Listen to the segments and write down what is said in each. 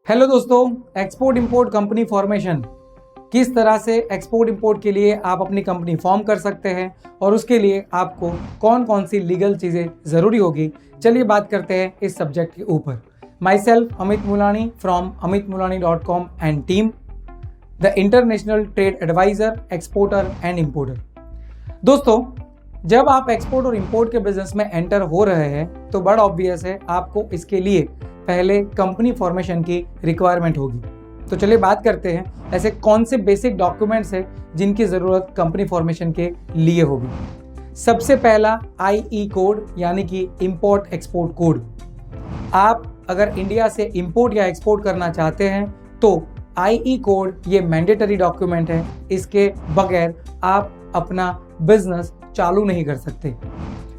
Hello दोस्तों, export import company formation, किस तरह से एक्सपोर्ट इंपोर्ट के लिए आप अपनी कंपनी फॉर्म कर सकते हैं और उसके लिए आपको कौन कौन सी लीगल चीज़ें ज़रूरी होगी, चलिए बात करते हैं इस सब्जेक्ट के ऊपर। Myself Amit Mulani from amitmulani.com and team, the international trade adviser, exporter and importer. दोस्तों, जब आप एक्सपोर्ट और इंपोर्ट के बिजनेस में एंटर हो रहे हैं तो बड़ा ऑब्वियस है आपको इसके लिए पहले कंपनी फॉर्मेशन की रिक्वायरमेंट होगी। तो चलिए बात करते हैं ऐसे कौन से बेसिक डॉक्यूमेंट्स हैं जिनकी ज़रूरत कंपनी फॉर्मेशन के लिए होगी। सबसे पहला IE कोड यानी कि इंपोर्ट एक्सपोर्ट कोड। आप अगर इंडिया से इंपोर्ट या एक्सपोर्ट करना चाहते हैं तो IE कोड ये मैंडेटरी डॉक्यूमेंट है, इसके बगैर आप अपना बिजनेस चालू नहीं कर सकते।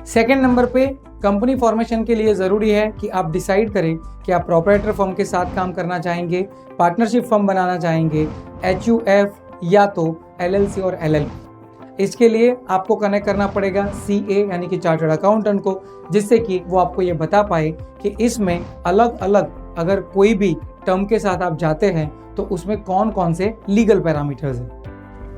सेकेंड नंबर पे कंपनी फॉर्मेशन के लिए ज़रूरी है कि आप डिसाइड करें कि आप प्रोप्राइटर फर्म के साथ काम करना चाहेंगे, पार्टनरशिप फर्म बनाना चाहेंगे, HUF या तो LLC और LLP। इसके लिए आपको कनेक्ट करना पड़ेगा CA यानी कि चार्टर्ड अकाउंटेंट को, जिससे कि वो आपको ये बता पाए कि इसमें अलग अलग अगर कोई भी टर्म के साथ आप जाते हैं तो उसमें कौन कौन से लीगल पैरामीटर्स हैं।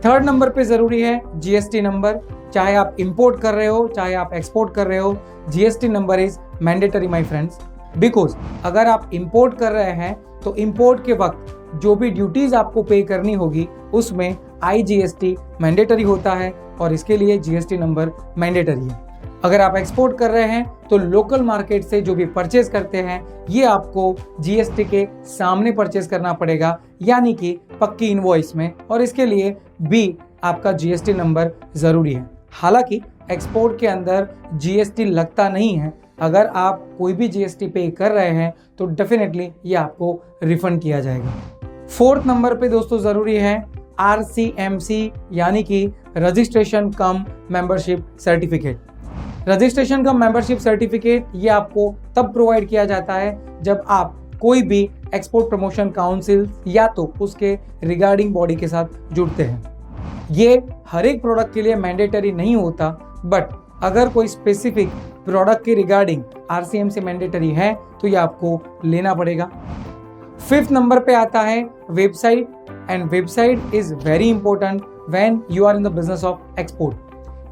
थर्ड नंबर पे ज़रूरी है GST नंबर। चाहे आप इंपोर्ट कर रहे हो चाहे आप एक्सपोर्ट कर रहे हो, GST number is mandatory my friends. Because अगर आप इंपोर्ट कर रहे हैं तो इंपोर्ट के वक्त जो भी ड्यूटीज आपको पे करनी होगी उसमें IGST मैंडेटरी होता है और इसके लिए GST नंबर मैंडेटरी है। अगर आप एक्सपोर्ट कर रहे हैं तो लोकल मार्केट से जो भी परचेज करते हैं ये आपको GST के सामने परचेज करना पड़ेगा, यानी कि पक्की इनवॉइस में, और इसके लिए भी आपका GST नंबर ज़रूरी है। हालांकि एक्सपोर्ट के अंदर GST लगता नहीं है। अगर आप कोई भी GST पे कर रहे हैं तो डेफिनेटली ये आपको रिफंड किया जाएगा। फोर्थ नंबर पे दोस्तों ज़रूरी है RCMC यानी कि रजिस्ट्रेशन कम मेंबरशिप सर्टिफिकेट। रजिस्ट्रेशन कम मेंबरशिप सर्टिफिकेट ये आपको तब प्रोवाइड किया जाता है जब आप कोई भी एक्सपोर्ट प्रमोशन काउंसिल या तो उसके रिगार्डिंग बॉडी के साथ जुड़ते हैं। ये हर एक प्रोडक्ट के लिए मैंडेटरी नहीं होता, बट अगर कोई स्पेसिफिक प्रोडक्ट के रिगार्डिंग RCMC मैंडेटरी है तो ये आपको लेना पड़ेगा। फिफ्थ नंबर पे आता है website, and website is very important when you are in the business of export.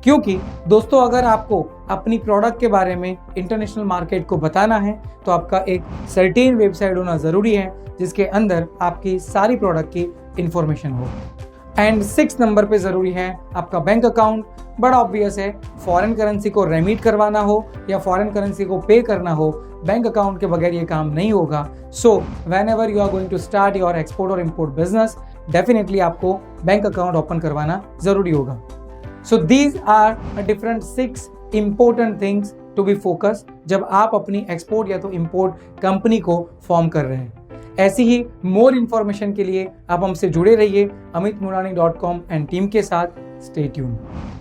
क्योंकि दोस्तों अगर आपको अपनी प्रोडक्ट के बारे में इंटरनेशनल मार्केट को बताना है तो आपका एक सर्टेन वेबसाइट होना ज़रूरी है जिसके अंदर आपकी सारी प्रोडक्ट की इंफॉर्मेशन हो। एंड सिक्स नंबर पे ज़रूरी है आपका बैंक अकाउंट। बड़ा ऑब्वियस है, फॉरेन करेंसी को रेमिट करवाना हो या फॉरेन करेंसी को पे करना हो, बैंक अकाउंट के बगैर ये काम नहीं होगा। So whenever you are going to start your export और इम्पोर्ट बिजनेस, डेफिनेटली आपको बैंक अकाउंट ओपन करवाना ज़रूरी होगा। So these are a different 6 important things to be focused जब आप अपनी एक्सपोर्ट या तो इंपोर्ट कंपनी को फॉर्म कर रहे हैं। ऐसी ही मोर इन्फॉर्मेशन के लिए आप हमसे जुड़े रहिए amitmulani.com एंड टीम के साथ। Stay tuned.